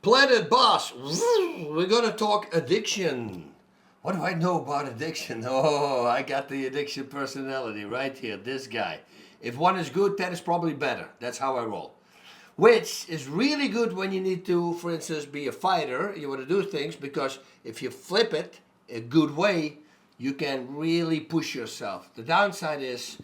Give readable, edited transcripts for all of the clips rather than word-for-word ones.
Planet Boss, we're gonna talk addiction. What do I know about addiction? Oh, I got the addiction personality right here, this guy. If one is good, 10 is probably better. That's how I roll. Which is really good when you need to, for instance, be a fighter. You want to do things because if you flip it a good way, you can really push yourself. The downside is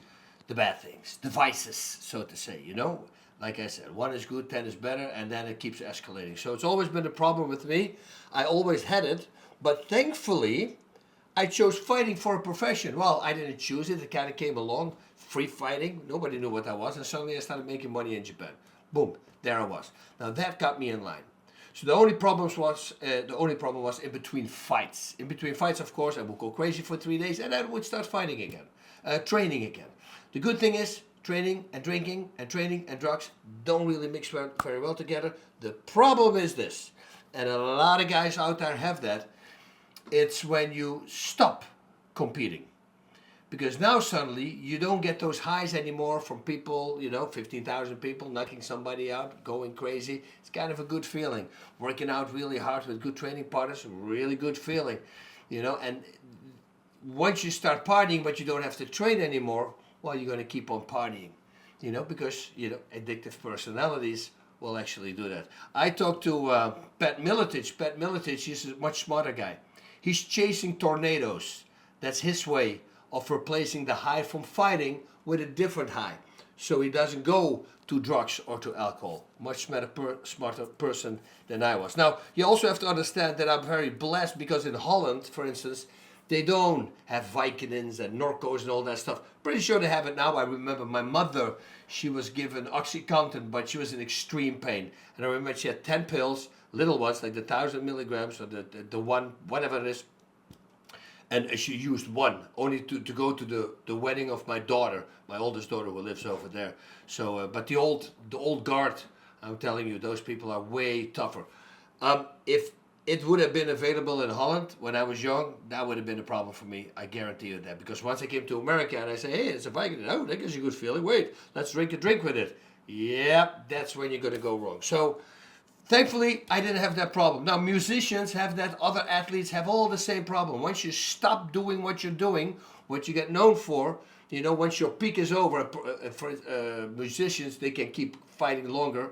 the bad things, the vices, so to say, you know? Like I said, 1 is good, 10 is better, and then it keeps escalating. So it's always been a problem with me. I always had it, but thankfully, I chose fighting for a profession. Well, I didn't choose it, it kind of came along. Free fighting, nobody knew what that was, and suddenly I started making money in Japan. Boom, there I was. Now that got me in line. So the only problem was in between fights. In between fights, of course, I would go crazy for 3 days, and I would start fighting again, training again. The good thing is, training and drinking and training and drugs don't really mix very well together. The problem is this, and a lot of guys out there have that. It's when you stop competing. Because now suddenly you don't get those highs anymore from people, 15,000 people knocking somebody out, going crazy. It's kind of a good feeling. Working out really hard with good training partners, really good feeling, and once you start partying but you don't have to train anymore, well, you're going to keep on partying, because, addictive personalities will actually do that. I talked to Pat Miletich. Pat Miletich, he's a much smarter guy. He's chasing tornadoes. That's his way of replacing the high from fighting with a different high. So he doesn't go to drugs or to alcohol. Much smarter person than I was. Now, you also have to understand that I'm very blessed because in Holland, for instance, they don't have Vicodins and Norcos and all that stuff. Pretty sure they have it now. I remember my mother, she was given OxyContin, but she was in extreme pain. And I remember she had 10 pills, little ones, like the 1,000 milligrams or the one, whatever it is. And she used one only to go to the wedding of my daughter, my oldest daughter who lives over there. So, but the old guard, I'm telling you, those people are way tougher. If it would have been available in Holland when I was young, that would have been a problem for me. I guarantee you that. Because once I came to America and I say, hey, it's a Viking, oh, that gives you a good feeling. Wait, let's drink a drink with it. Yep, that's when you're going to go wrong. So, thankfully, I didn't have that problem. Now, musicians have that, other athletes have all the same problem. Once you stop doing what you're doing, what you get known for, once your peak is over, for musicians, they can keep fighting longer,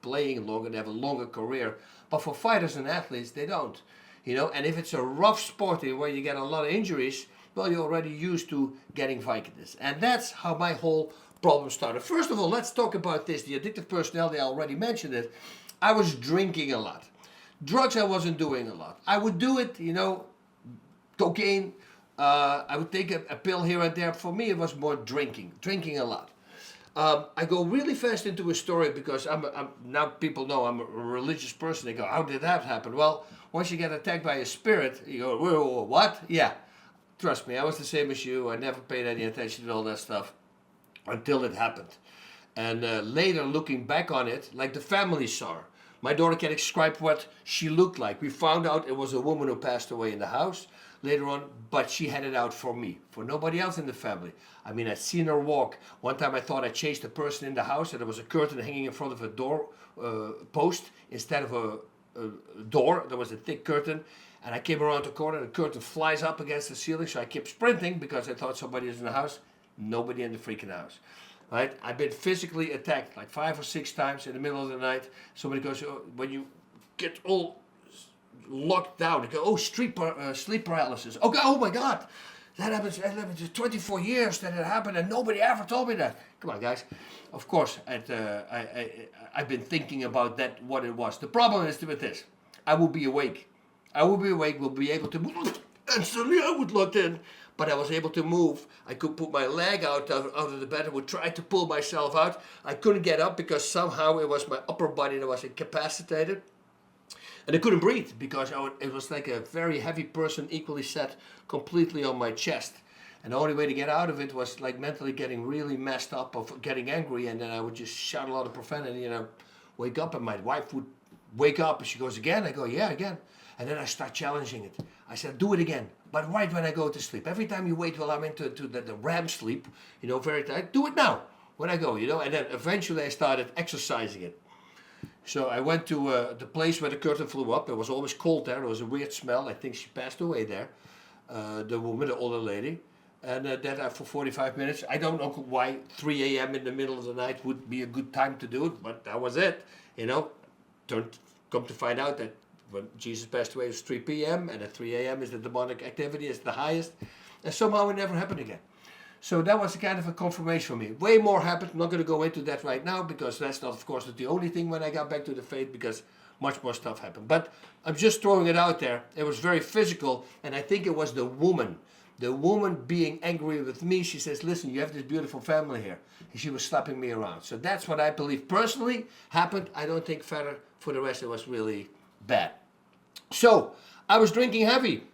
playing longer, they have a longer career. But for fighters and athletes, they don't. And if it's a rough sport where you get a lot of injuries, well, you're already used to getting Vicodins. And that's how my whole problem started. First of all, let's talk about this. The addictive personality, I already mentioned it. I was drinking a lot. Drugs I wasn't doing a lot. I would do it, cocaine. I would take a pill here and there. For me, it was more drinking a lot. I go really fast into a story because I'm now people know I'm a religious person. They go, how did that happen? Well, once you get attacked by a spirit, you go, whoa, what? Yeah, trust me, I was the same as you. I never paid any attention to all that stuff until it happened. And later, looking back on it, like the family saw her. My daughter can describe what she looked like. We found out it was a woman who passed away in the house later on, but she had it out for me, for nobody else in the family. I mean, I'd seen her walk. One time I thought I chased a person in the house and there was a curtain hanging in front of a door post instead of a door. There was a thick curtain. And I came around the corner and the curtain flies up against the ceiling. So I kept sprinting because I thought somebody was in the house. Nobody in the freaking house. Right? I've been physically attacked like 5 or 6 times in the middle of the night. Somebody goes, oh, when you get all locked down, they go, oh, sleep paralysis. Oh, God, oh my God, that happens 24 years that it happened and nobody ever told me that. Come on, guys. Of course, I've been thinking about that, what it was. The problem is with this. I will be awake. Will be able to move. And suddenly I would locked in. But I was able to move. I could put my leg out of the bed. I would try to pull myself out. I couldn't get up because somehow it was my upper body that was incapacitated. And I couldn't breathe because it was like a very heavy person equally set completely on my chest. And the only way to get out of it was like mentally getting really messed up of getting angry. And then I would just shout a lot of profanity and I'd wake up and my wife would wake up and she goes, again? I go, yeah, again. And then I start challenging it. I said, do it again. But right when I go to sleep. Every time you wait till I'm into the REM sleep, very tight, do it now when I go, And then eventually I started exercising it. So I went to the place where the curtain flew up. It was always cold there. There was a weird smell. I think she passed away there. The woman, the older lady. And that for 45 minutes. I don't know why 3 a.m. in the middle of the night would be a good time to do it, but that was it. You know, come to find out that when Jesus passed away it was 3 p.m. and at 3 a.m. is the demonic activity is the highest. And somehow it never happened again. So that was a kind of a confirmation for me. Way more happened. I'm not going to go into that right now because that's not, of course, not the only thing when I got back to the faith, because much more stuff happened. But I'm just throwing it out there. It was very physical, and I think it was the woman. The woman being angry with me. She says, listen, you have this beautiful family here. And she was slapping me around. So that's what I believe personally happened. I don't think further for the rest it was really bad. So I was drinking heavy,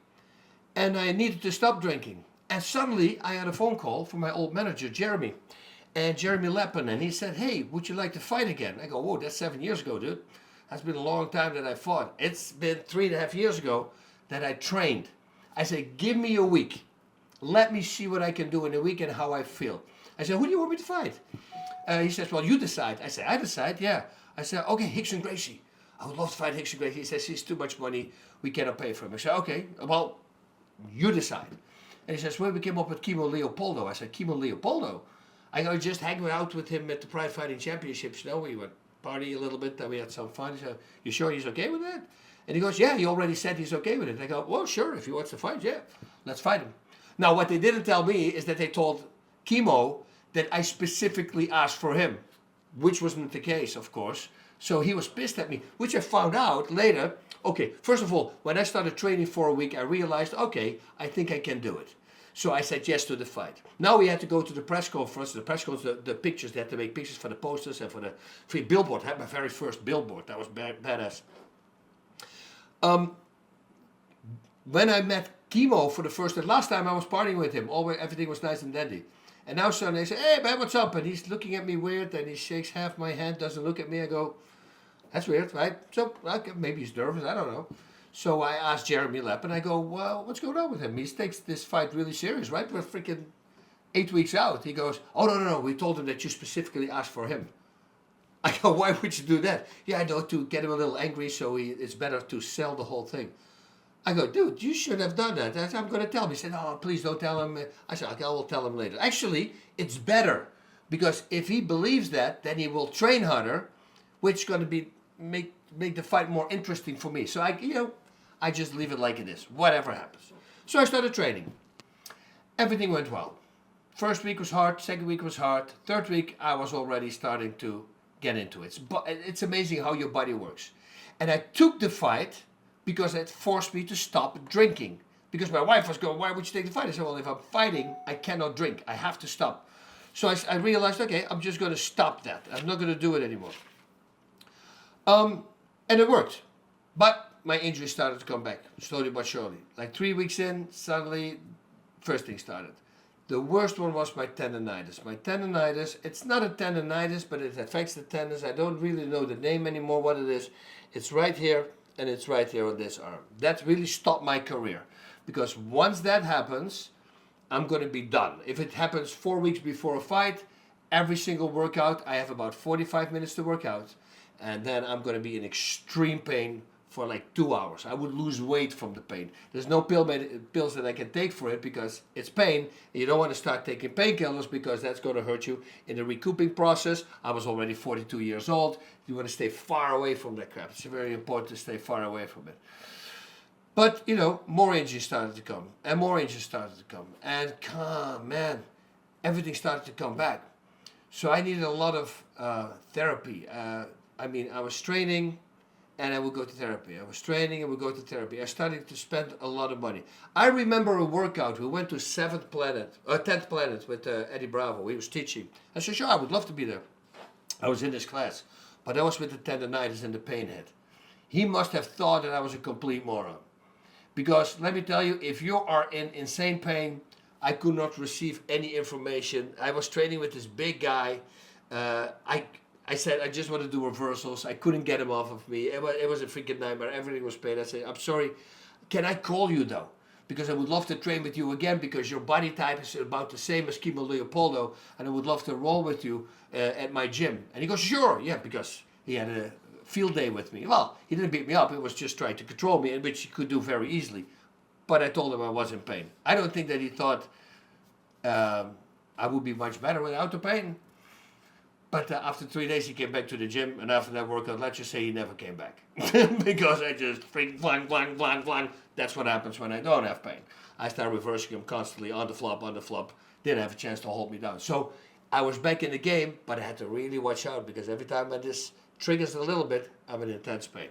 and I needed to stop drinking. And suddenly I had a phone call from my old manager, Jeremy. And Jeremy Lappin, and he said, hey, would you like to fight again? I go, whoa, that's 7 years ago, dude. That's been a long time that I fought. It's been 3.5 years ago that I trained. I said, give me a week. Let me see what I can do in a week and how I feel. I said, who do you want me to fight? He says, well, you decide. I said, I decide, yeah. I said, okay, Hicks and Gracie. I would love to fight Hicks and Gracie. He says, he's too much money. We cannot pay for him. I said, okay, well, you decide. And he says, well, we came up with Kimo Leopoldo. I said, Kimo Leopoldo? I go, just hang out with him at the Pride Fighting Championships. You know, we went party a little bit, then we had some fun. He said, you sure he's okay with that? And he goes, yeah, he already said he's okay with it. I go, well, sure, if he wants to fight, yeah, let's fight him. Now, what they didn't tell me is that they told Kimo that I specifically asked for him, which wasn't the case, of course. So he was pissed at me, which I found out later. Okay, first of all, when I started training for a week, I realized, okay, I think I can do it. So I said yes to the fight. Now we had to go to the press conference. The press conference, the pictures, they had to make pictures for the posters and for the free billboard. I had my very first billboard. That was badass. When I met Kimo for the first and last time, I was partying with him. Always, everything was nice and dandy. And now suddenly I say, hey man, what's up? And he's looking at me weird, and he shakes half my hand, doesn't look at me. I go, that's weird, right? So maybe he's nervous, I don't know. So I asked Jeremy Lapp, and I go, well, what's going on with him? He takes this fight really serious, right? We're freaking 8 weeks out. He goes, oh, no, we told him that you specifically asked for him. I go, why would you do that? Yeah, I know, to get him a little angry, so it's better to sell the whole thing. I go, dude, you should have done that. I said, I'm going to tell him. He said, oh, please don't tell him. I said, okay, I will tell him later. Actually, it's better, because if he believes that, then he will train harder, which is going to make the fight more interesting for me. So I just leave it like it is, whatever happens. So I started training. Everything went well. First week was hard, second week was hard, third week I was already starting to get into it. But it's amazing how your body works. And I took the fight because it forced me to stop drinking. Because my wife was going, why would you take the fight? I said, well, if I'm fighting, I cannot drink. I have to stop. So I realized, okay, I'm just going to stop that. I'm not going to do it anymore. And it worked. But my injury started to come back, slowly but surely. Like 3 weeks in, suddenly, first thing started. The worst one was my tendonitis. My tendonitis, it's not a tendonitis, but it affects the tendons. I don't really know the name anymore, what it is. It's right here, and it's right here on this arm. That really stopped my career. Because once that happens, I'm going to be done. If it happens 4 weeks before a fight, every single workout, I have about 45 minutes to work out. And then I'm going to be in extreme pain for like 2 hours. I would lose weight from the pain. There's no pills that I can take for it because it's pain. And you don't want to start taking painkillers because that's going to hurt you in the recouping process. I was already 42 years old. You want to stay far away from that crap. It's very important to stay far away from it. But, more injuries started to come. And more injuries started to come. And, man, everything started to come back. So I needed a lot of therapy. I was training, and I would go to therapy. I was training and would go to therapy. I started to spend a lot of money. I remember a workout. We went to 10th Planet with Eddie Bravo. He was teaching. I said, sure, I would love to be there. I was in his class. But I was with the tendonitis and the pain head. He must have thought that I was a complete moron. Because let me tell you, if you are in insane pain, I could not receive any information. I was training with this big guy. I said, I just want to do reversals. I couldn't get him off of me. It was a freaking nightmare. Everything was pain. I said, I'm sorry. Can I call you though? Because I would love to train with you again because your body type is about the same as Kimo Leopoldo. And I would love to roll with you at my gym. And he goes, sure. Yeah, because he had a field day with me. Well, he didn't beat me up. He was just trying to control me, which he could do very easily. But I told him I was in pain. I don't think that he thought I would be much better without the pain. But after 3 days, he came back to the gym, and after that workout, let's just say he never came back. Because I just flang. That's what happens when I don't have pain. I start reversing him constantly on the flop. Didn't have a chance to hold me down. So I was back in the game, but I had to really watch out, because every time when this triggers a little bit, I'm in intense pain.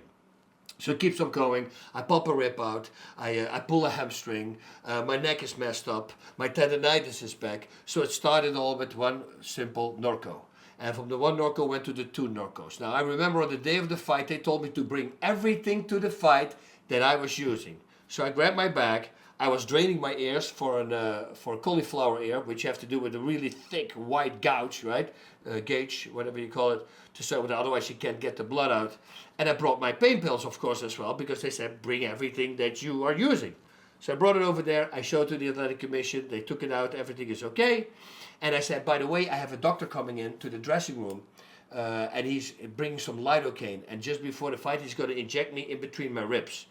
So it keeps on going. I pop a rib out. I pull a hamstring. My neck is messed up. My tendonitis is back. So it started all with one simple Norco. And from the one Norco went to the 2 Norcos. Now I remember on the day of the fight, they told me to bring everything to the fight that I was using. So I grabbed my bag. I was draining my ears for a cauliflower ear, which you have to do with a really thick white gouge, right? Gauge, whatever you call it, to so that otherwise you can't get the blood out. And I brought my pain pills, of course, as well, because they said bring everything that you are using. So I brought it over there. I showed to the Athletic Commission. They took it out. Everything is okay. And I said, by the way, I have a doctor coming in to the dressing room, and he's bringing some lidocaine. And just before the fight, he's going to inject me in between my ribs.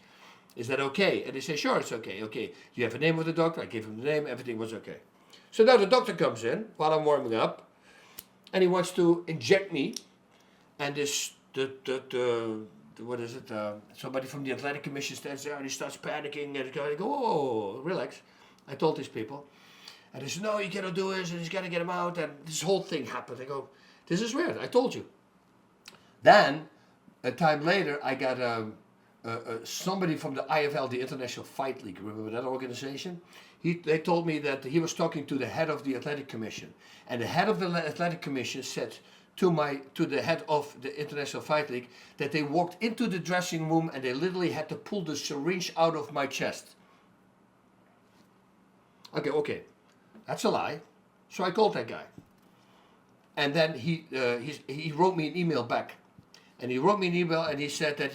Is that okay? And they say, sure, it's okay. Okay, you have a name of the doctor? I gave him the name. Everything was okay. So now the doctor comes in while I'm warming up, and he wants to inject me. And this, what is it? Somebody from the Athletic Commission stands there, and he starts panicking. And I go, oh, relax. I told these people. And they said, no, you cannot do this, and he's got to get him out. And this whole thing happened. I go, this is weird. I told you. Then, a time later, I got somebody from the IFL, the International Fight League. Remember that organization? They told me that he was talking to the head of the Athletic Commission. And the head of the Athletic Commission said to the head of the International Fight League that they walked into the dressing room and they literally had to pull the syringe out of my chest. Okay. That's a lie. So I called that guy. And then he wrote me an email back. And he wrote me an email and he said that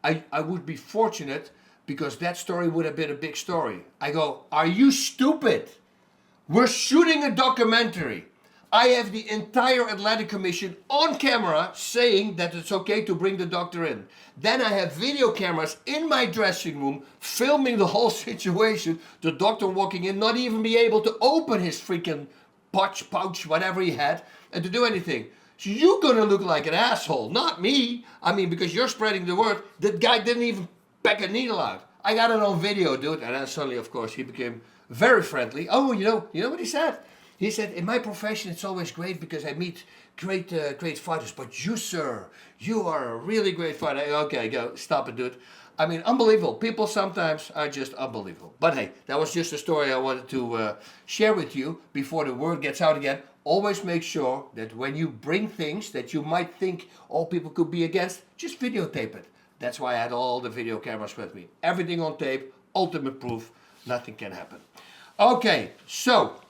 I would be fortunate because that story would have been a big story. I go, are you stupid? We're shooting a documentary. I have the entire Athletic Commission on camera saying that it's okay to bring the doctor in. Then I have video cameras in my dressing room filming the whole situation. The doctor walking in, not even be able to open his freaking pouch, whatever he had, and to do anything. So you're gonna look like an asshole, not me. I mean, because you're spreading the word. That guy didn't even peck a needle out. I got it on video, dude. And then suddenly, of course, he became very friendly. Oh, you know what he said? He said, in my profession, it's always great because I meet great fighters. But you, sir, you are a really great fighter. Okay, go, stop it, dude. I mean, unbelievable. People sometimes are just unbelievable. But hey, that was just a story I wanted to share with you before the word gets out again. Always make sure that when you bring things that you might think all people could be against, just videotape it. That's why I had all the video cameras with me. Everything on tape, ultimate proof, nothing can happen. Okay, so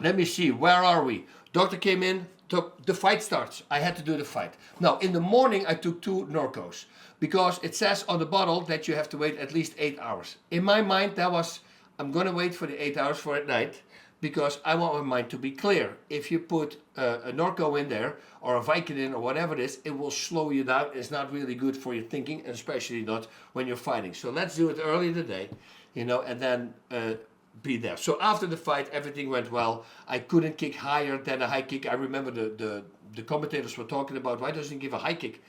let me see, where are we? Doctor came in, the fight starts. I had to do the fight. Now, in the morning, I took 2 Norcos because it says on the bottle that you have to wait at least 8 hours. In my mind, that was, I'm going to wait for the 8 hours for at night because I want my mind to be clear. If you put a Norco in there or a Vicodin or whatever it is, it will slow you down. It's not really good for your thinking, and especially not when you're fighting. So let's do it early in the day, and then be there. So after the fight, everything went well. I couldn't kick higher than a high kick. I remember the commentators were talking about why doesn't he give a high kick?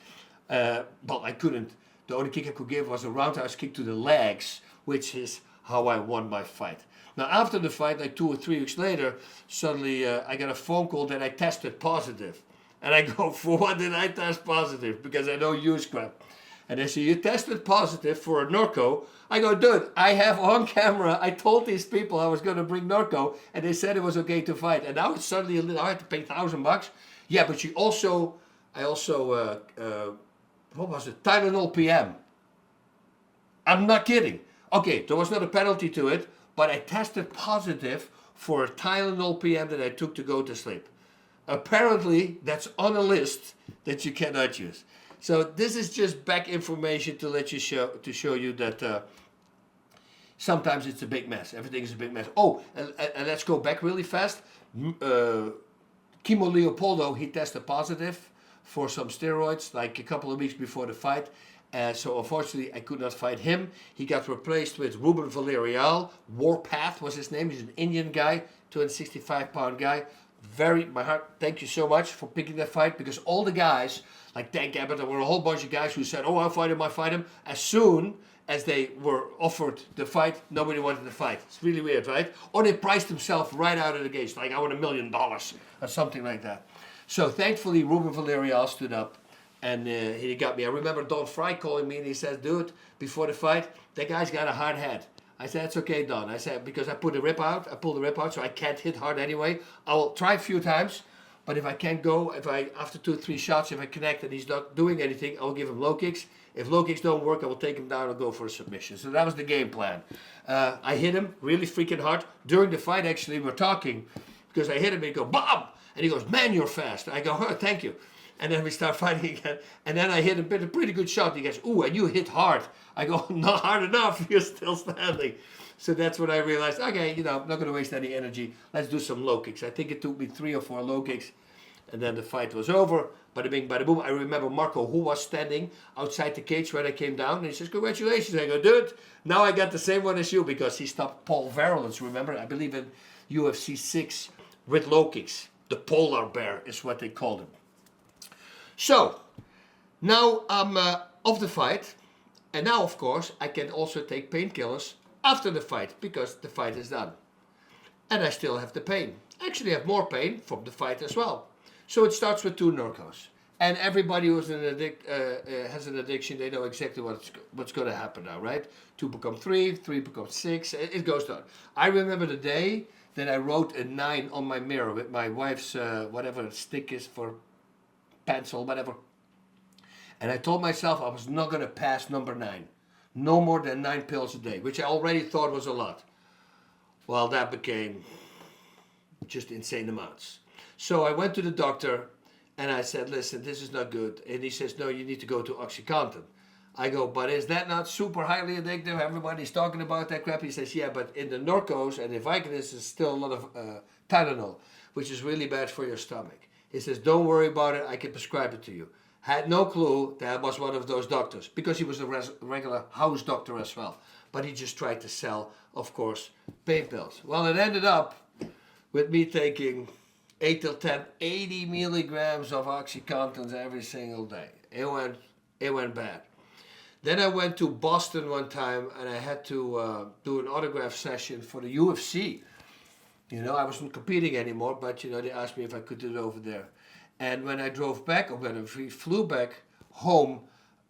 But I couldn't. The only kick I could give was a roundhouse kick to the legs, which is how I won my fight. Now after the fight, like 2 or 3 weeks later, suddenly I got a phone call that I tested positive. And I go, for what did I test positive? Because I don't use crap. And they say, you tested positive for a Norco. I go, dude, I have on camera, I told these people I was going to bring Norco, and they said it was okay to fight. And now it's suddenly a little, I had to pay $1,000. Yeah, but I also, what was it? Tylenol PM. I'm not kidding. Okay, there was not a penalty to it, but I tested positive for a Tylenol PM that I took to go to sleep. Apparently, that's on a list that you cannot use. So this is just back information to let you show you that sometimes it's a big mess. Everything is a big mess. Oh, and let's go back really fast. Kimo Leopoldo, he tested positive for some steroids like a couple of weeks before the fight. So unfortunately, I could not fight him. He got replaced with Ruben Valerial. Warpath was his name. He's an Indian guy, 265-pound guy. My heart, thank you so much for picking that fight, because all the guys, like Dan Gabbard, there were a whole bunch of guys who said, oh, I'll fight him. As soon as they were offered the fight, nobody wanted to fight. It's really weird, right? Or they priced themselves right out of the gates, like I want $1 million or something like that. So thankfully, Ruben Valerial stood up and he got me. I remember Don Fry calling me and he says, dude, before the fight, that guy's got a hard head. I said, it's okay, Don. I said, because I pulled the rip out, so I can't hit hard anyway. I will try a few times, but if I can't go, after 2-3 shots, if I connect and he's not doing anything, I will give him low kicks. If low kicks don't work, I will take him down and go for a submission. So that was the game plan. I hit him really freaking hard. During the fight, actually, we're talking, because I hit him and he goes, BOM! And he goes, man, you're fast. I go, oh, thank you. And then we start fighting again. And then I hit him with a pretty good shot. He goes, ooh, and you hit hard. I go, not hard enough. You're still standing. So that's when I realized, okay, I'm not going to waste any energy. Let's do some low kicks. I think it took me 3 or 4 low kicks. And then the fight was over. Bada bing, bada boom. I remember Marco, who was standing outside the cage when I came down. And he says, congratulations. I go, dude, now I got the same one as you, because he stopped Paul Verhoeven's, remember? I believe in UFC 6 with low kicks. The polar bear is what they called him. So, now I'm off the fight. And now, of course, I can also take painkillers after the fight, because the fight is done. And I still have the pain. Actually, I have more pain from the fight as well. So it starts with 2 Norcos. And everybody who's has an addiction, they know exactly what's going to happen now, right? 2 become 3, 3 become 6, it goes down. I remember the day that I wrote a 9 on my mirror with my wife's, whatever stick is for pencil, whatever. And I told myself I was not going to pass number 9. No more than 9 pills a day, which I already thought was a lot. Well, that became just insane amounts. So I went to the doctor and I said, listen, this is not good. And he says, no, you need to go to OxyContin. I go, but is that not super highly addictive? Everybody's talking about that crap. He says, yeah, but in the Norcos and the Vicodins is still a lot of Tylenol, which is really bad for your stomach. He says, don't worry about it. I can prescribe it to you. Had no clue that was one of those doctors, because he was a regular house doctor as well. But he just tried to sell, of course, pain pills. Well, it ended up with me taking 8 till 10, 80 milligrams of OxyContin every single day. It went bad. Then I went to Boston one time and I had to do an autograph session for the UFC. I wasn't competing anymore, but they asked me if I could do it over there. And when I drove back, or when I flew back home,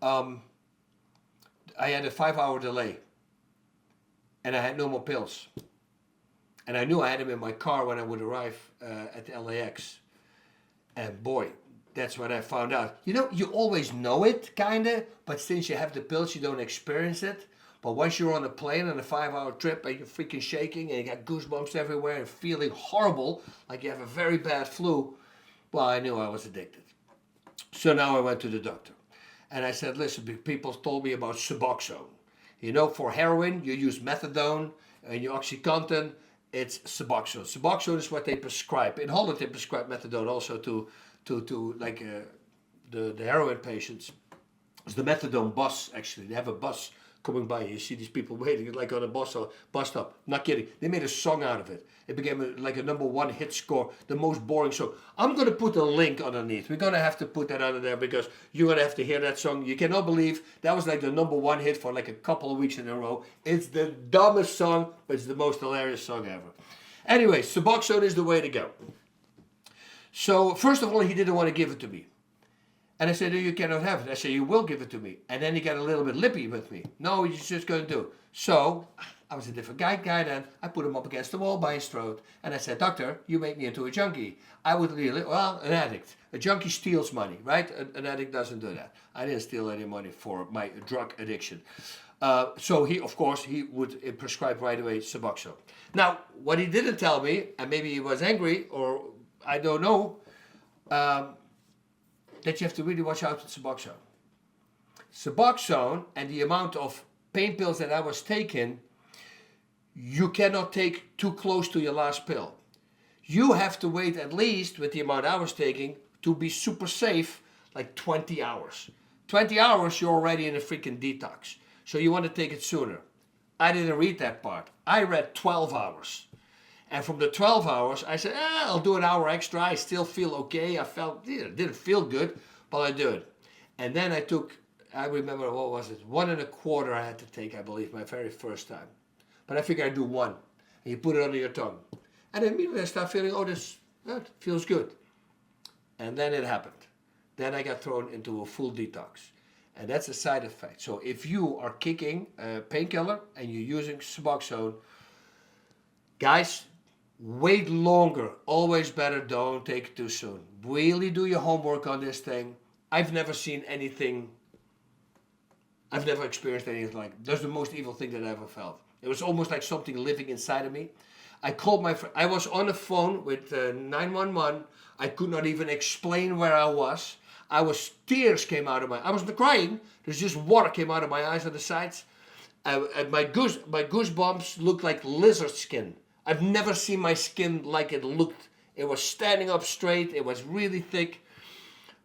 I had a 5-hour delay. And I had no more pills. And I knew I had them in my car when I would arrive at the LAX. And boy, that's when I found out. You always know it, kind of, but since you have the pills, you don't experience it. But once you're on a plane on a 5-hour trip and you're freaking shaking and you got goosebumps everywhere and feeling horrible, like you have a very bad flu, well, I knew I was addicted. So now I went to the doctor. And I said, listen, people told me about Suboxone. For heroin, you use methadone, and your OxyContin, it's Suboxone. Suboxone is what they prescribe. In Holland, they prescribe methadone also to the heroin patients. It's the methadone bus, actually. They have a bus coming by. You see these people waiting like on a bus stop. Not kidding. They made a song out of it. It became like a #1 hit score, the most boring song. I'm going to put a link underneath. We're going to have to put that under there because you're going to have to hear that song. You cannot believe that was like the #1 hit for like a couple of weeks in a row. It's the dumbest song, but it's the most hilarious song ever. Anyway, Suboxone is the way to go. So first of all, he didn't want to give it to me. And I said, no, you cannot have it. I said, you will give it to me. And then he got a little bit lippy with me. No, he's just going to do it. So I was a different guy then. I put him up against the wall by his throat. And I said, doctor, you make me into a junkie. I would really, an addict. A junkie steals money, right? An addict doesn't do that. I didn't steal any money for my drug addiction. So he, of course, he would prescribe right away Suboxone. Now, what he didn't tell me, and maybe he was angry, or I don't know, that you have to really watch out with Suboxone. Suboxone and the amount of pain pills that I was taking, you cannot take too close to your last pill. You have to wait at least, with the amount I was taking, to be super safe, like 20 hours. 20 hours, you're already in a freaking detox. So you want to take it sooner. I didn't read that part. I read 12 hours. And from the 12 hours, I said, I'll do an hour extra. I still feel okay. I felt, didn't feel good, but I do it. And then I remember, what was it? 1.25 I had to take, I believe, my very first time. But I figured I'd do one. And you put it under your tongue. And immediately I start feeling, that feels good. And then it happened. Then I got thrown into a full detox. And that's a side effect. So if you are kicking a painkiller and you're using Suboxone, guys, wait longer. Always better, don't take it too soon. Really do your homework on this thing. I've never seen anything, I've never experienced anything like it. That's the most evil thing that I ever felt. It was almost like something living inside of me. I called my friend. I was on the phone with 911. I could not even explain where I was. Tears came out of I wasn't crying. There's just water came out of my eyes on the sides. And my goosebumps looked like lizard skin. I've never seen my skin like it looked. It was standing up straight. It was really thick.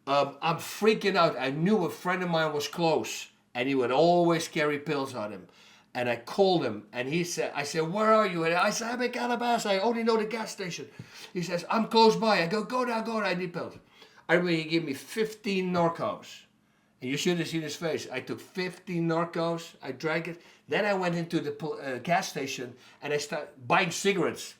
I'm freaking out. I knew a friend of mine was close, and he would always carry pills on him. And I called him, and I said, where are you? And I said, I'm in Calabasas. I only know the gas station. He says, I'm close by. I go down, I need pills. I remember he gave me 15 Norcos. And you should have seen his face. I took 15 Norcos. I drank it. Then I went into the gas station, and I started buying cigarettes.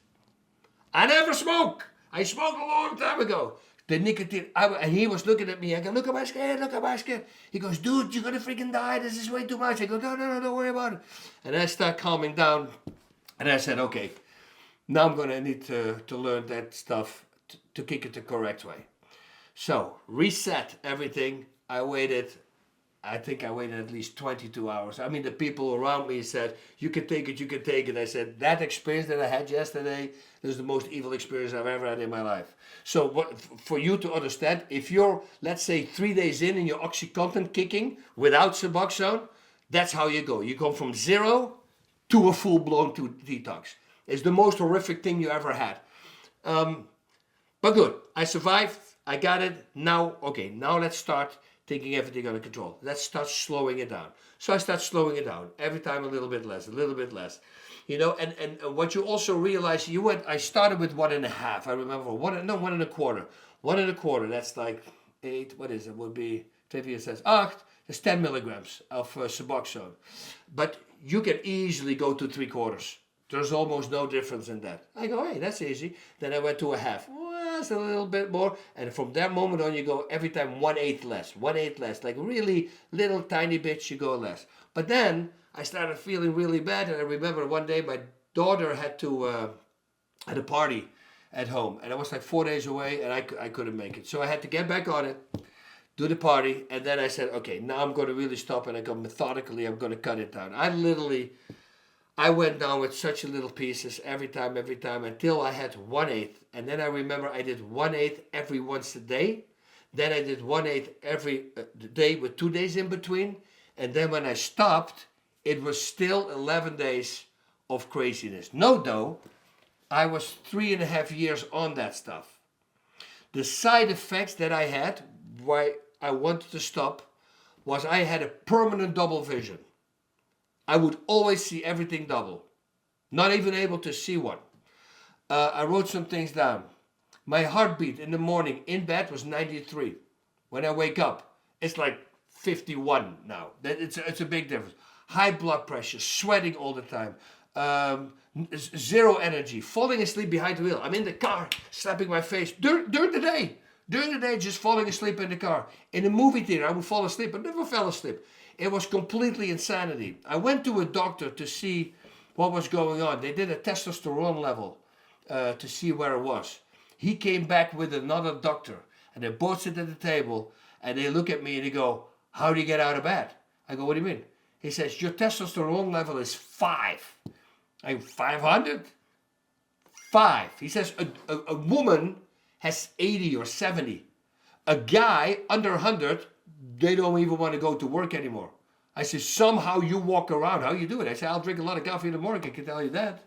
I never smoke. I smoked a long time ago. The nicotine, and he was looking at me. I go, look at my skin. He goes, dude, you're going to freaking die. This is way too much. I go, no, don't worry about it. And I start calming down. And I said, okay, now I'm going to need to learn that stuff to kick it the correct way. So, reset everything. I think I waited at least 22 hours. I mean, the people around me said, you can take it. I said, that experience that I had yesterday is the most evil experience I've ever had in my life. So for you to understand, if you're, let's say, 3 days in your OxyContin kicking without Suboxone, that's how you go. You go from 0 to a full-blown detox. It's the most horrific thing you ever had. But good, I survived. I got it. Now let's start taking everything under control. Let's start slowing it down. So I start slowing it down. Every time a little bit less. And what you also realize, I started with 1.5. I remember 1.25. 1.25, that's like 8, what is it? Would be, Trivia says, 8, there's 10 milligrams of Suboxone. But you can easily go to 3/4. There's almost no difference in that. I go, hey, that's easy. Then I went to 1/2. Well, that's a little bit more. And from that moment on, you go every time 1/8 less. 1/8 less. Like really little tiny bits, you go less. But then I started feeling really bad. And I remember one day my daughter had a party at home. And I was like 4 days away and I couldn't make it. So I had to get back on it, do the party. And then I said, okay, now I'm going to really stop. And I go methodically, I'm going to cut it down. I went down with such little pieces every time until I had 1/8. And then I remember I did 1/8 every once a day. Then I did 1/8 every day with 2 days in between. And then when I stopped, it was still 11 days of craziness. No, I was 3.5 years on that stuff. The side effects that I had, why I wanted to stop, was I had a permanent double vision. I would always see everything double. Not even able to see one. I wrote some things down. My heartbeat in the morning in bed was 93. When I wake up, it's like 51 now. It's a big difference. High blood pressure, sweating all the time. Zero energy, falling asleep behind the wheel. I'm in the car, slapping my face during the day. During the day, just falling asleep in the car. In a movie theater, I would fall asleep. I never fell asleep. It was completely insanity. I went to a doctor to see what was going on. They did a testosterone level to see where it was. He came back with another doctor, and they both sit at the table, and they look at me and they go, how do you get out of bed? I go, what do you mean? He says, your testosterone level is 5. I go, 500? 5. He says, a woman has 80 or 70. A guy under 100, they don't even want to go to work anymore. I said, somehow you walk around. How you do it? I said, I'll drink a lot of coffee in the morning. I can tell you that.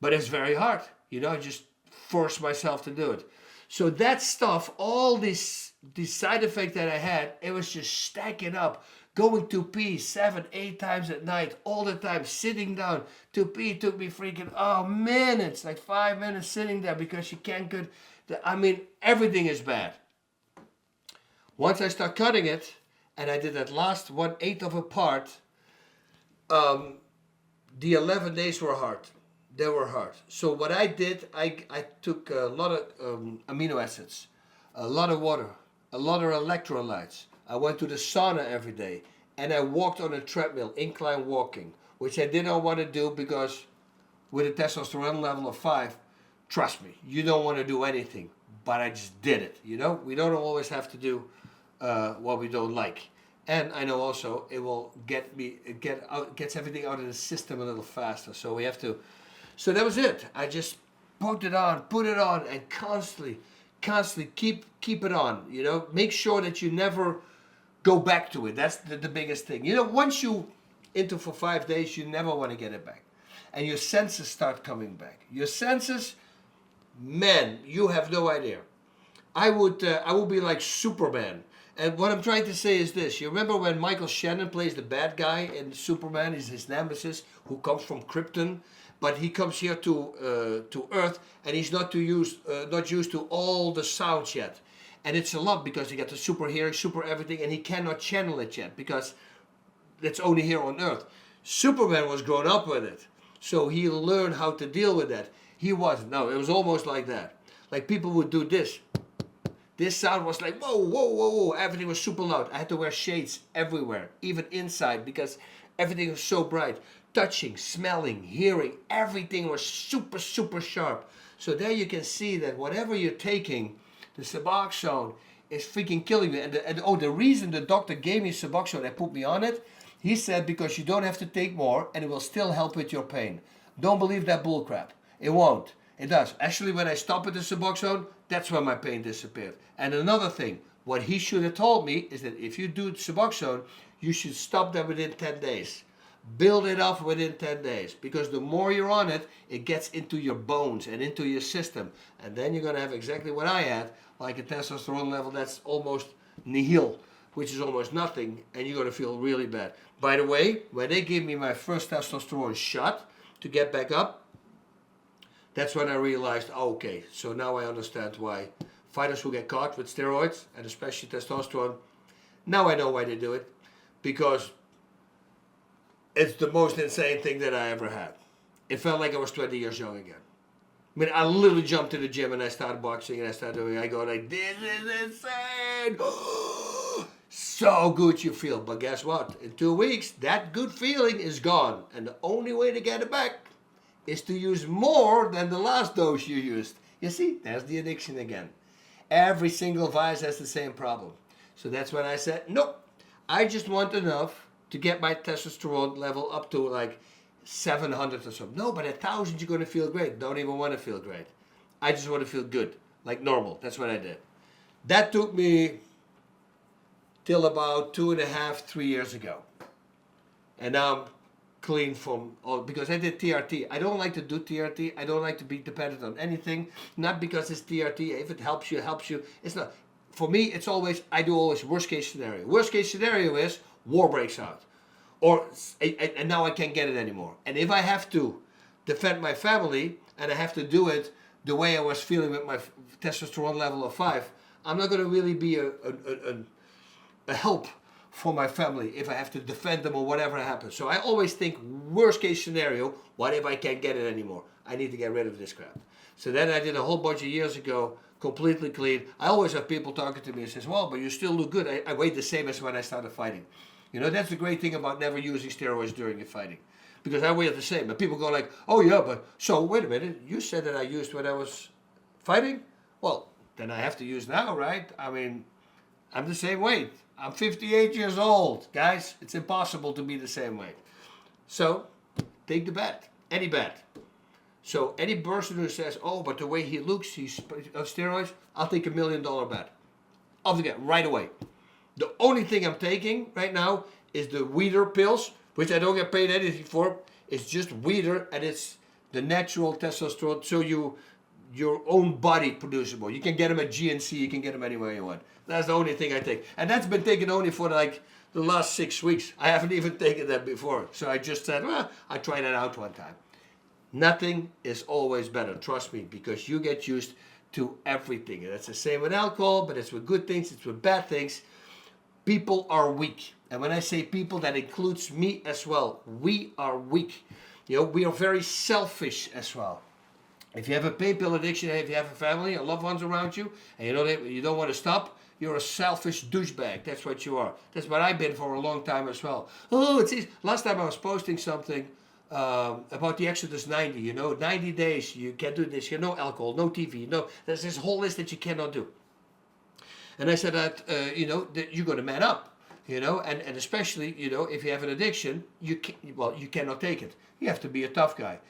But it's very hard. I just force myself to do it. So that stuff, all these side effects that I had, it was just stacking up. Going to pee 7, 8 times at night, all the time, sitting down to pee took me freaking minutes, like 5 minutes sitting there because you can't get. I mean, everything is bad. Once I start cutting it, and I did that last 1/8 of a part, the 11 days were hard. They were hard. So what I did, I took a lot of amino acids, a lot of water, a lot of electrolytes. I went to the sauna every day, and I walked on a treadmill, incline walking, which I did not want to do because with a testosterone level of 5, trust me, you don't want to do anything. But I just did it, you know? We don't always have to do what we don't like. And I know also it will gets everything out of the system a little faster. So we have to. So that was it. I just put it on, and constantly keep it on. You know, make sure that you never go back to it. That's the biggest thing. You know, once you into for 5 days, you never want to get it back, and your senses start coming back. Your senses, man, you have no idea. I would be like Superman. And what I'm trying to say is this. You remember when Michael Shannon plays the bad guy in Superman? He's his nemesis who comes from Krypton. But he comes here to Earth, and he's not used to all the sounds yet. And it's a lot because he got the super hearing, super everything, and he cannot channel it yet because it's only here on Earth. Superman was grown up with it. So he learned how to deal with that. He wasn't. No, it was almost like that. Like people would do this. This sound was like, whoa, whoa, whoa, whoa. Everything was super loud. I had to wear shades everywhere, even inside, because everything was so bright. Touching, smelling, hearing, everything was super, super sharp. So there you can see that whatever you're taking, the Suboxone is freaking killing you. And the reason the doctor gave me Suboxone and put me on it, he said because you don't have to take more and it will still help with your pain. Don't believe that bullcrap. It won't. It does. Actually, when I stopped with the Suboxone, that's when my pain disappeared. And another thing, what he should have told me is that if you do Suboxone, you should stop that within 10 days. Build it up within 10 days. Because the more you're on it, it gets into your bones and into your system. And then you're going to have exactly what I had, like a testosterone level that's almost nihil, which is almost nothing, and you're going to feel really bad. By the way, when they gave me my first testosterone shot to get back up, that's when I realized, okay, so now I understand why fighters who get caught with steroids, and especially testosterone, now I know why they do it. Because it's the most insane thing that I ever had. It felt like I was 20 years young again. I mean, I literally jumped to the gym and I started boxing and I go like, this is insane. So good you feel. But guess what? In 2 weeks, that good feeling is gone. And the only way to get it back is to use more than the last dose you used. You see, there's the addiction again. Every single vice has the same problem. So that's when I said, nope, I just want enough to get my testosterone level up to like 700 or something. No, but 1,000 you're going to feel great. Don't even want to feel great. I just want to feel good, like normal. That's what I did. That took me till about 2.5, 3 years ago. And now I'm clean from all, because I did TRT. I don't like to do TRT. I don't like to be dependent on anything. Not because it's TRT. If it helps you, it helps you. It's not. For me, it's always, I do always worst case scenario. Worst case scenario is war breaks out. And now I can't get it anymore. And if I have to defend my family and I have to do it the way I was feeling with my testosterone level of 5, I'm not going to really be a help for my family if I have to defend them or whatever happens. So I always think worst case scenario, what if I can't get it anymore? I need to get rid of this crap. So then I did a whole bunch of years ago, completely clean. I always have people talking to me and says, well, but you still look good. I weighed the same as when I started fighting. You know, that's the great thing about never using steroids during your fighting. Because I weigh the same. And people go like, oh yeah, but so wait a minute. You said that I used when I was fighting? Well, then I have to use now, right? I mean, I'm the same weight. I'm 58 years old. Guys, it's impossible to be the same weight. So, take the bet. Any bet. So, any person who says, oh, but the way he looks, he's on steroids, I'll take $1 million bet. I'll take it right away. The only thing I'm taking right now is the Weeder pills, which I don't get paid anything for. It's just Weeder, and it's the natural testosterone. So your own body produces more. You can get them at GNC, you can get them anywhere you want. That's the only thing I take. And that's been taken only for like the last 6 weeks. I haven't even taken that before. So I just said, well, I tried it out one time. Nothing is always better, trust me, because you get used to everything. And that's the same with alcohol, but it's with good things, it's with bad things. People are weak. And when I say people, that includes me as well. We are weak. You know, we are very selfish as well. If you have a pain pill addiction, if you have a family and loved ones around you, and you don't want to stop, you're a selfish douchebag. That's what you are. That's what I've been for a long time as well. Oh, it's easy. Last time I was posting something about the Exodus 90. You know, 90 days, you can't do this. You know, alcohol, no TV, no. There's this whole list that you cannot do. And I said that, that you're going to man up. You know, and especially, you know, if you have an addiction, you cannot take it. You have to be a tough guy.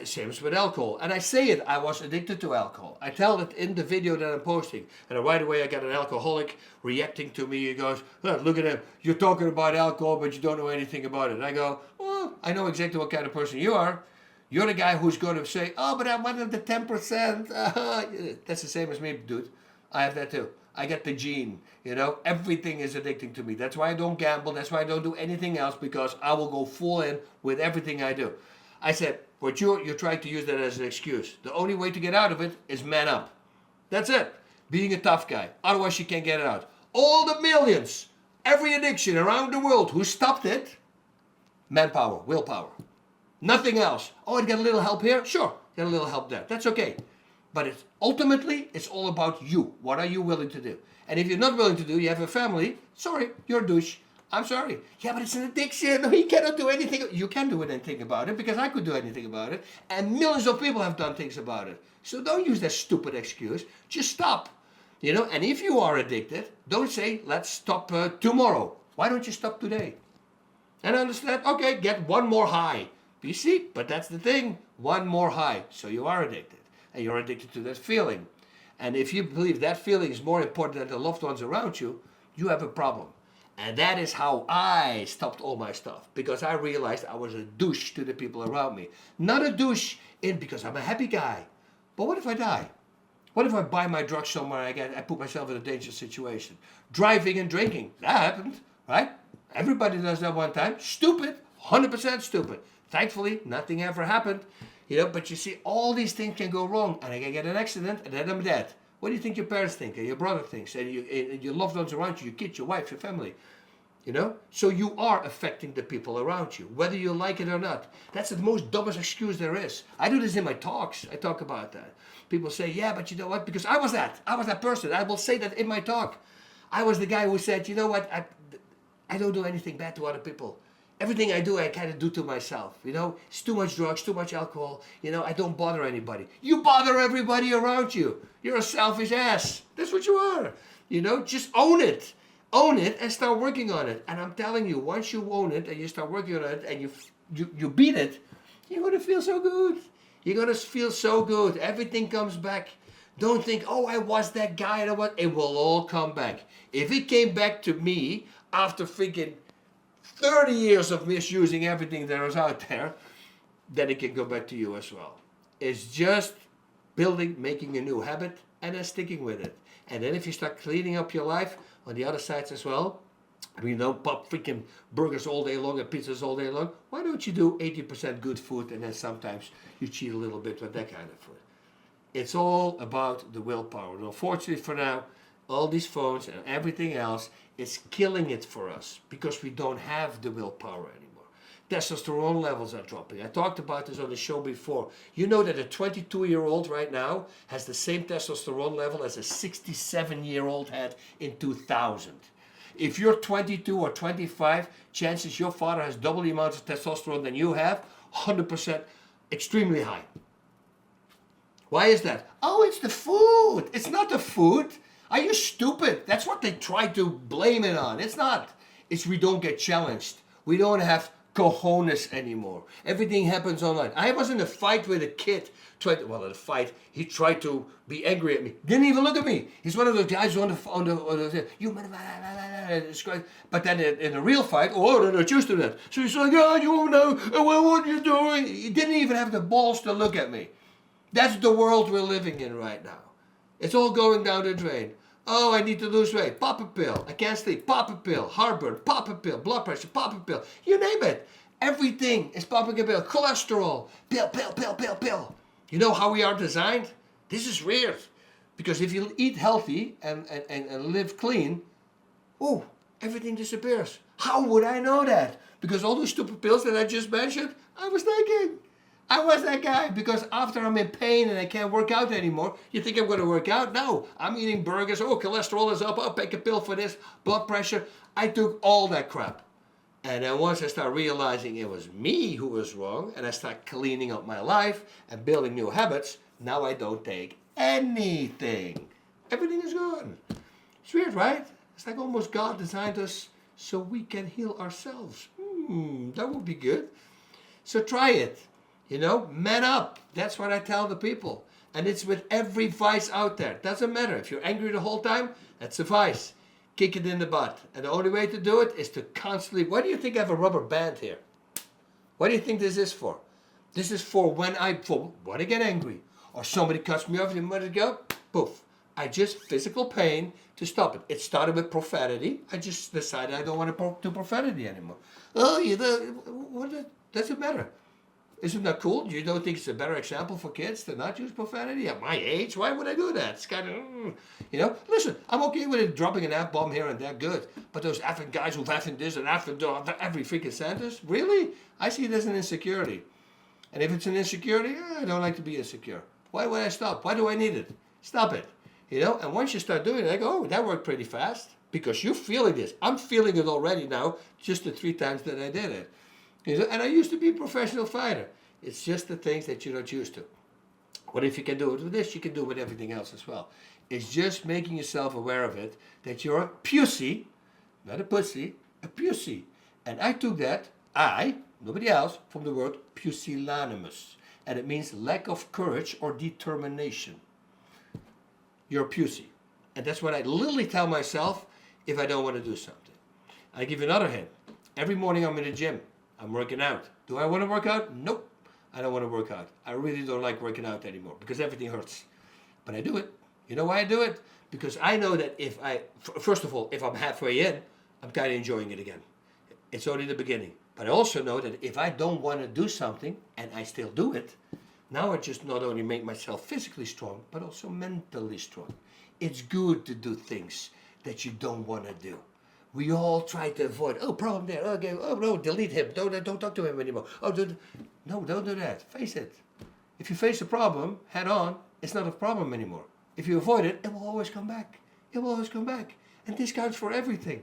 Same as with alcohol. And I say it, I was addicted to alcohol. I tell it in the video that I'm posting. And right away I got an alcoholic reacting to me. He goes, oh, look at him, you're talking about alcohol, but you don't know anything about it. And I go, well, I know exactly what kind of person you are. You're the guy who's going to say, oh, but I'm one of the 10%. That's the same as me, dude. I have that too. I get the gene, you know, everything is addicting to me. That's why I don't gamble. That's why I don't do anything else, because I will go full in with everything I do. I said, but you're trying to use that as an excuse. The only way to get out of it is man up. That's it. Being a tough guy. Otherwise you can't get it out. All the millions, every addiction around the world who stopped it, manpower, willpower. Nothing else. Oh, I got a little help here? Sure, got a little help there. That's okay. But ultimately, it's all about you. What are you willing to do? And if you're not willing to do, you have a family, sorry, you're a douche. I'm sorry. Yeah, but it's an addiction. You cannot do anything. You can do anything about it, because I could do anything about it. And millions of people have done things about it. So don't use that stupid excuse. Just stop. You know, and if you are addicted, don't say, let's stop tomorrow. Why don't you stop today? And understand, okay, get one more high. You see, but that's the thing. One more high. So you are addicted. And you're addicted to that feeling. And if you believe that feeling is more important than the loved ones around you, you have a problem. And that is how I stopped all my stuff. Because I realized I was a douche to the people around me. Not a douche because I'm a happy guy. But what if I die? What if I buy my drugs somewhere and I put myself in a dangerous situation? Driving and drinking. That happened, right? Everybody does that one time. Stupid. 100% stupid. Thankfully, nothing ever happened. You know, but you see, all these things can go wrong, and I can get an accident, and then I'm dead. What do you think your parents think, and your brother thinks, and your loved ones around you, your kids, your wife, your family? You know? So you are affecting the people around you, whether you like it or not. That's the most dumbest excuse there is. I do this in my talks. I talk about that. People say, yeah, but you know what? Because I was that person. I will say that in my talk. I was the guy who said, you know what? I don't do anything bad to other people. Everything I do, I kind of do to myself, you know. It's too much drugs, too much alcohol. You know, I don't bother anybody. You bother everybody around you. You're a selfish ass. That's what you are. You know, just own it. Own it and start working on it. And I'm telling you, once you own it and you start working on it and you beat it, you're going to feel so good. You're going to feel so good. Everything comes back. Don't think, oh, I was that guy. It will all come back. If it came back to me after freaking 30 years of misusing everything that was out there, then it can go back to you as well. It's just making a new habit, and then sticking with it. And then if you start cleaning up your life on the other sides as well, we don't pop freaking burgers all day long and pizzas all day long. Why don't you do 80% good food, and then sometimes you cheat a little bit with that kind of food? It's all about the willpower. And unfortunately for now, all these phones and everything else is killing it for us, because we don't have the willpower anymore. Testosterone levels are dropping. I talked about this on the show before. You know that a 22-year-old right now has the same testosterone level as a 67-year-old had in 2000. If you're 22 or 25, chances your father has double the amount of testosterone than you have, 100%, extremely high. Why is that? Oh, it's the food. It's not the food. Are you stupid? That's what they try to blame it on. It's not. It's we don't get challenged. We don't have cojones anymore. Everything happens online. I was in a fight with a kid. In a fight, he tried to be angry at me. Didn't even look at me. He's one of those guys on the you. But then in a real fight, they're not used to that. So he's like, oh, you know, what are you doing? He didn't even have the balls to look at me. That's the world we're living in right now. It's all going down the drain. Oh, I need to lose weight. Pop a pill. I can't sleep. Pop a pill. Heartburn. Pop a pill. Blood pressure. Pop a pill. You name it. Everything is popping a pill. Cholesterol. Pill, pill, pill, pill, pill. You know how we are designed? This is weird. Because if you eat healthy and live clean, oh, everything disappears. How would I know that? Because all those stupid pills that I just mentioned, I was taking. I was that guy, because after I'm in pain and I can't work out anymore, you think I'm going to work out? No, I'm eating burgers. Oh, cholesterol is up. I'll take a pill for this. Blood pressure. I took all that crap. And then once I start realizing it was me who was wrong, and I start cleaning up my life and building new habits, now I don't take anything. Everything is gone. It's weird, right? It's like almost God designed us so we can heal ourselves. That would be good. So try it. You know, man up. That's what I tell the people. And it's with every vice out there. Doesn't matter. If you're angry the whole time, that's a vice. Kick it in the butt. And the only way to do it is to constantly... Why do you think I have a rubber band here? What do you think this is for? This is for when I get angry. Or somebody cuts me off and let it go. Poof. I just physical pain to stop it. It started with profanity. I just decided I don't want to do profanity anymore. Oh, what doesn't matter. Isn't that cool? You don't think it's a better example for kids to not use profanity? At my age, why would I do that? It's kind of, listen, I'm okay with it dropping an F-bomb here and there, good. But those effing guys who've effing this and effing every freaking sentence, really? I see it as an insecurity. And if it's an insecurity, I don't like to be insecure. Why would I stop? Why do I need it? Stop it. And once you start doing it, I go, oh, that worked pretty fast. Because you're feeling this. I'm feeling it already now, just the 3 times that I did it. And I used to be a professional fighter. It's just the things that you're not used to. What if you can do it with this? You can do it with everything else as well. It's just making yourself aware of it, that you're a pussy, not a pussy, a pussy. And I took that, nobody else, from the word pusillanimous. And it means lack of courage or determination. You're a pussy. And that's what I literally tell myself if I don't want to do something. I give you another hint. Every morning I'm in the gym. I'm working out. Do I want to work out? Nope. I don't want to work out. I really don't like working out anymore because everything hurts. But I do it. You know why I do it? Because I know that first of all, if I'm halfway in, I'm kind of enjoying it again. It's only the beginning. But I also know that if I don't want to do something and I still do it, now I just not only make myself physically strong, but also mentally strong. It's good to do things that you don't want to do. We all try to avoid, problem there, okay, oh no, delete him, don't talk to him anymore. No, don't do that. Face it. If you face a problem head on, it's not a problem anymore. If you avoid it, it will always come back. It will always come back. And this counts for everything.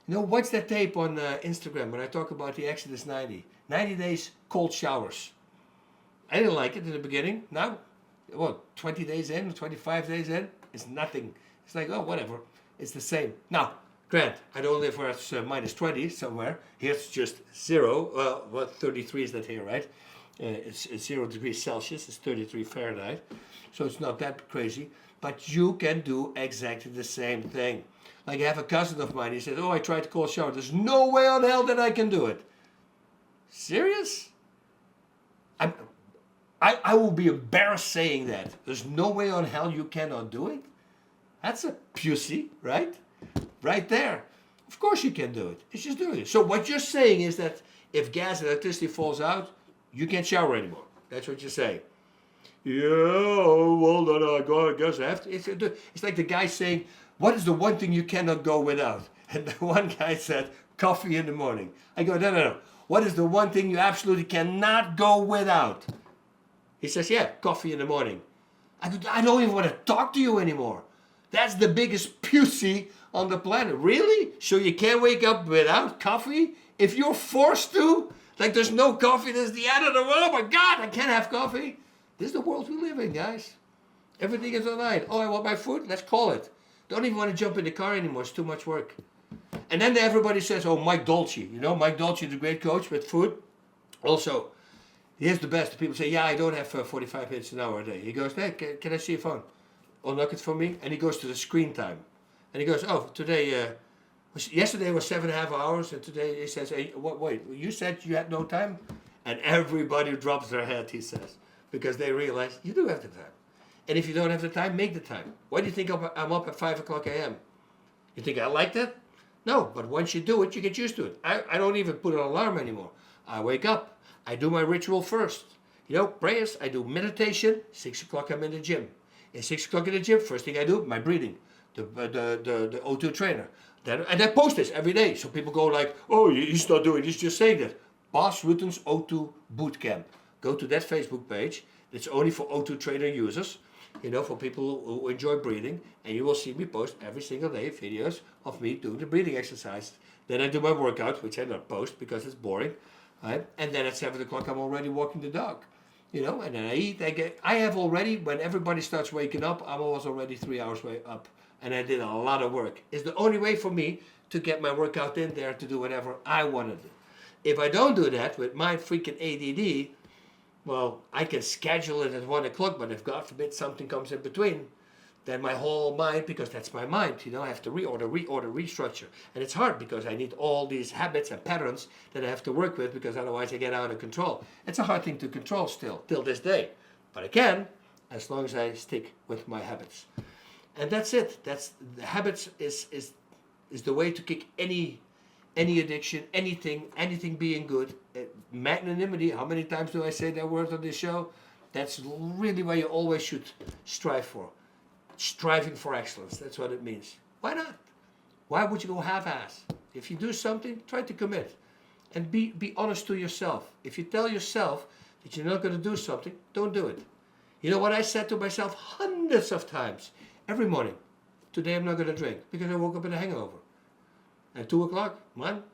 Watch that tape on Instagram when I talk about the Exodus 90. 90 days cold showers. I didn't like it in the beginning. Now, 20 days in, 25 days in, it's nothing. It's like, whatever. It's the same. Now, Grant, I don't live where it's minus 20 somewhere. Here it's just 0. 33 is that here, right? It's 0 degrees Celsius. It's 33 Fahrenheit. So it's not that crazy. But you can do exactly the same thing. Like I have a cousin of mine. He said, I tried to cold shower. There's no way on hell that I can do it. Serious? I will be embarrassed saying that. There's no way on hell you cannot do it? That's a pussy, right? Right there. Of course you can do it. It's just doing it. So what you're saying is that if gas and electricity falls out, you can't shower anymore. That's what you're saying. Yeah, well, then I guess I have to. It's like the guy saying, what is the one thing you cannot go without? And the one guy said, coffee in the morning. I go, no. What is the one thing you absolutely cannot go without? He says, yeah, coffee in the morning. I go, I don't even want to talk to you anymore. That's the biggest pussy on the planet. Really? So you can't wake up without coffee? If you're forced to? Like there's no coffee, there's the end of the world. Oh my God, I can't have coffee. This is the world we live in, guys. Everything is online. Oh, I want my food? Let's call it. Don't even want to jump in the car anymore. It's too much work. And then everybody says, Mike Dolce. Mike Dolce is a great coach with food. Also, here's the best. People say, yeah, I don't have 45 minutes an hour a day. He goes, hey, can I see your phone? Unlock it for me. And he goes to the screen time. And he goes, today, yesterday was 7.5 hours. And today he says, hey, wait, you said you had no time? And everybody drops their head, he says. because they realize you do have the time. And if you don't have the time, make the time. Why do you think I'm up at 5 o'clock a.m.? You think I like that? No, but once you do it, you get used to it. I don't even put an alarm anymore. I wake up. I do my ritual first. Prayers. I do meditation. 6 o'clock, I'm in the gym. At 6 o'clock in the gym, first thing I do, my breathing. The O2 trainer. And I post this every day. So people go like, oh, he's not doing, he's just saying that. Bas Rutten's O2 Bootcamp. Go to that Facebook page. It's only for O2 trainer users. For people who enjoy breathing, and you will see me post every single day videos of me doing the breathing exercise. Then I do my workout, which I don't post because it's boring, right? And then at 7 o'clock I'm already walking the dog, and then I eat. I have already, when everybody starts waking up, I'm already 3 hours way up, and I did a lot of work. It's the only way for me to get my workout in there to do whatever I want to do. If I don't do that with my freaking ADD, well, I can schedule it at 1 o'clock, but if God forbid something comes in between, then my whole mind, because that's my mind, I have to restructure. And it's hard because I need all these habits and patterns that I have to work with, because otherwise I get out of control. It's a hard thing to control still, till this day. But I can, as long as I stick with my habits. And that's it. The habits is the way to kick any addiction, anything being good. Magnanimity, how many times do I say that word on this show? That's really what you always should strive for. Striving for excellence, that's what it means. Why not? Why would you go half-ass? If you do something, try to commit. And be honest to yourself. If you tell yourself that you're not going to do something, don't do it. You know what I said to myself hundreds of times? Every morning, today I'm not going to drink, because I woke up in a hangover. At 2 o'clock,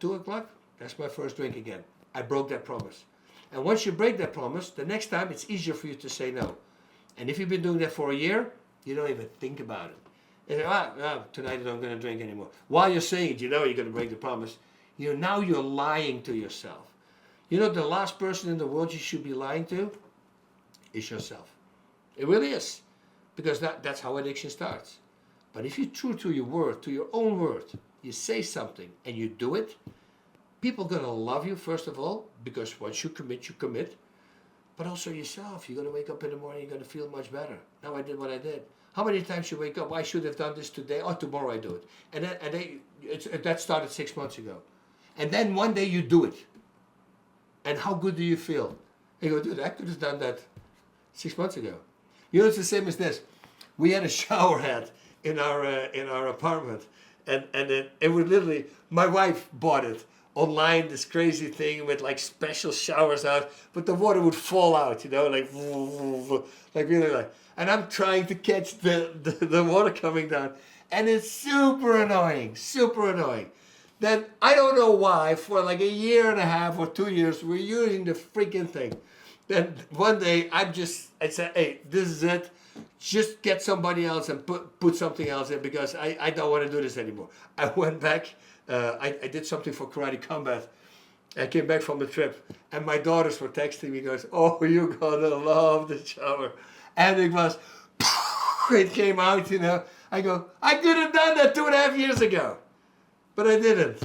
2 o'clock, that's my first drink again. I broke that promise. And once you break that promise, the next time it's easier for you to say no. And if you've been doing that for a year, you don't even think about it. You say, tonight I'm not going to drink anymore. While you're saying it, you're going to break the promise. Now you're lying to yourself. The last person in the world you should be lying to is yourself. It really is. Because that's how addiction starts. But if you're true to your word, to your own word, you say something and you do it, people are going to love you, first of all, because once you commit. But also yourself. You're going to wake up in the morning, you're going to feel much better. Now I did what I did. How many times you wake up, I should have done this today, or tomorrow I do it. And that started 6 months ago. And then one day you do it. And how good do you feel? You go, dude, I could have done that 6 months ago. It's the same as this. We had a shower head in our apartment. And it was literally, my wife bought it online, this crazy thing with like special showers out, but the water would fall out, like really like. And I'm trying to catch the water coming down, and it's super annoying. Then I don't know why, for like a year and a half or 2 years, we're using the freaking thing. Then one day I said, hey, this is it. Just get somebody else and put something else in, because I don't want to do this anymore. I went back. I did something for Karate Combat. I came back from the trip, and my daughters were texting me, goes, oh, you're gonna love the shower. And it came out, I go, I could have done that 2.5 years ago, but I didn't.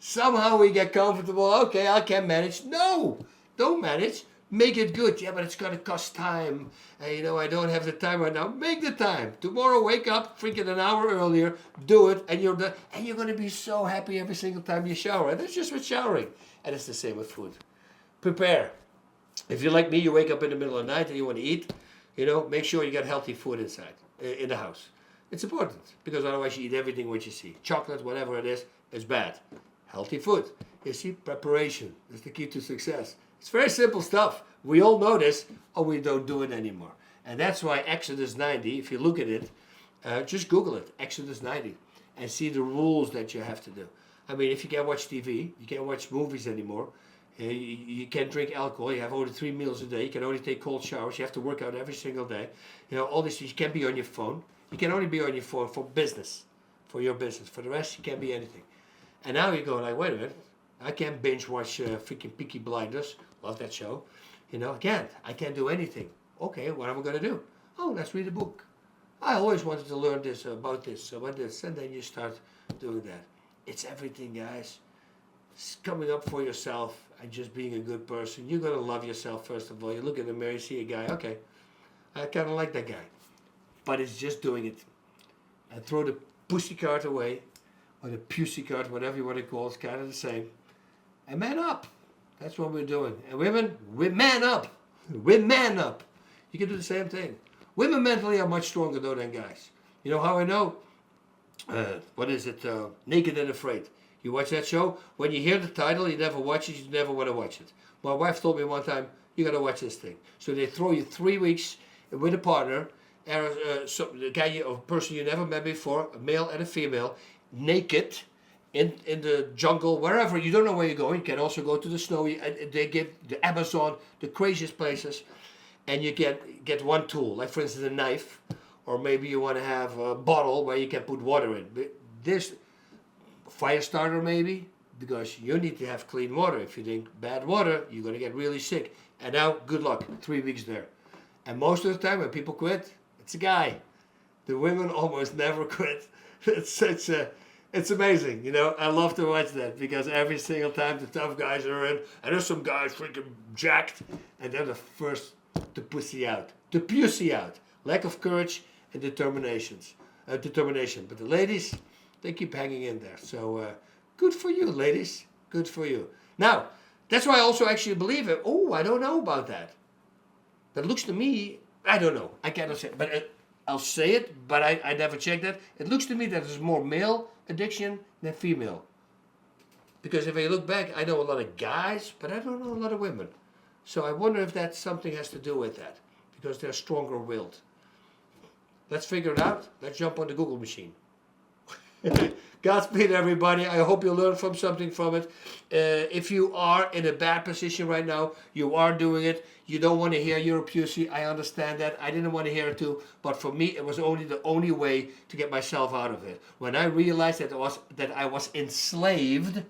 Somehow we get comfortable. Okay, I can manage. No, don't manage. Make it good. Yeah, but it's going to cost time. And, I don't have the time right now. Make the time. Tomorrow, wake up freaking an hour earlier. Do it, and you're done. And you're going to be so happy every single time you shower. And that's just with showering. And it's the same with food. Prepare. If you're like me, you wake up in the middle of the night and you want to eat. Make sure you get healthy food inside, in the house. It's important, because otherwise you eat everything what you see. Chocolate, whatever it is bad. Healthy food. You see, preparation is the key to success. It's very simple stuff. We all know this, or we don't do it anymore. And that's why Exodus 90, if you look at it, just Google it, Exodus 90, and see the rules that you have to do. I mean, if you can't watch TV, you can't watch movies anymore, you can't drink alcohol, you have only 3 meals a day, you can only take cold showers, you have to work out every single day. All this, you can't be on your phone. You can only be on your phone for business, for your business. For the rest, you can't be anything. And now you go like, wait a minute, I can't binge watch freaking Peaky Blinders. Love that show. I can't do anything. Okay, what am I going to do? Oh, let's read a book. I always wanted to learn this, about this, and then you start doing that. It's everything, guys. coming up for yourself and just being a good person. You're going to love yourself first of all. You look in the mirror, you see a guy, okay, I kind of like that guy. But it's just doing it. And throw the pussy card away, or the pussy card, whatever you want to call it, it's kind of the same. And man up. That's what we're doing. And women, we man up. We man up. You can do the same thing. Women mentally are much stronger though than guys. You know how I know? What is it? Naked and Afraid. You watch that show? When you hear the title, you never watch it, you never want to watch it. My wife told me one time, you got to watch this thing. So they throw you 3 weeks with a partner, a guy, a person you never met before, a male and a female, naked, in the jungle, wherever. You don't know where you're going. You can also go to the snow. They give the Amazon, the craziest places, and you get one tool, like for instance a knife, or maybe you want to have a bottle where you can put water in. This fire starter maybe, because you need to have clean water. If you drink bad water, you're going to get really sick. And now, good luck, 3 weeks there. And most of the time when people quit, it's a guy. The women almost never quit. It's amazing, you know. I love to watch that because every single time the tough guys are in, and there's some guys freaking jacked, and they're the first to pussy out, to pussy out. Lack of courage and determination. But the ladies, they keep hanging in there. So good for you, ladies. Good for you. Now, that's why I also actually believe it. Oh, I don't know about that. That looks to me, I don't know. I cannot say, but I'll say it, but I never checked that. It looks to me that there's more male addiction than female. Because if I look back, I know a lot of guys, but I don't know a lot of women. So I wonder if that something has to do with that, because they're stronger willed. Let's figure it out. Let's jump on the Google machine. Godspeed, everybody. I hope you learned something from it. If you are in a bad position right now, you are doing it. You don't want to hear you're a pussy. I understand that. I didn't want to hear it too. But for me, it was only the only way to get myself out of it. When I realized that I was enslaved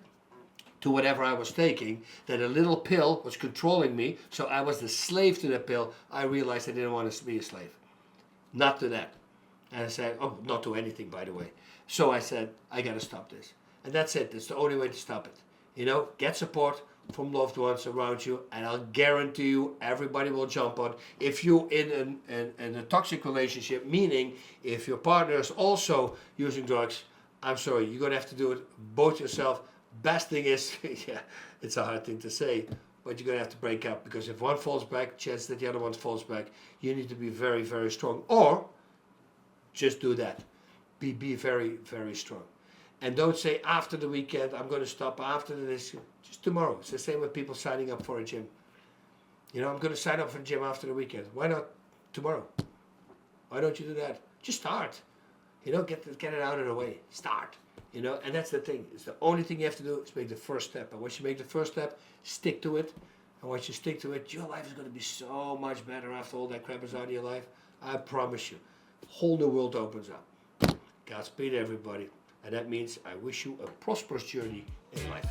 to whatever I was taking, that a little pill was controlling me, so I was the slave to that pill, I realized I didn't want to be a slave. Not to that. And I said, oh, not to anything, by the way. So I said, I got to stop this. And that's it. It's the only way to stop it. You know, get support from loved ones around you, and I'll guarantee you everybody will jump on. If you're in a toxic relationship, meaning if your partner is also using drugs, I'm sorry, you're going to have to do it both yourself. Best thing is, yeah, it's a hard thing to say, but you're going to have to break up, because if one falls back, chance that the other one falls back. You need to be very, very strong. Or just do that. Be very, very strong. And don't say after the weekend, I'm going to stop after this. Just tomorrow. It's the same with people signing up for a gym. You know, I'm going to sign up for a gym after the weekend. Why not tomorrow? Why don't you do that? Just start. You know, get it out of the way. Start. You know, and that's the thing. It's the only thing you have to do is make the first step. And once you make the first step, stick to it. And once you stick to it, your life is going to be so much better after all that crap is out of your life. I promise you. Whole new world opens up. Godspeed, everybody. And that means I wish you a prosperous journey in life.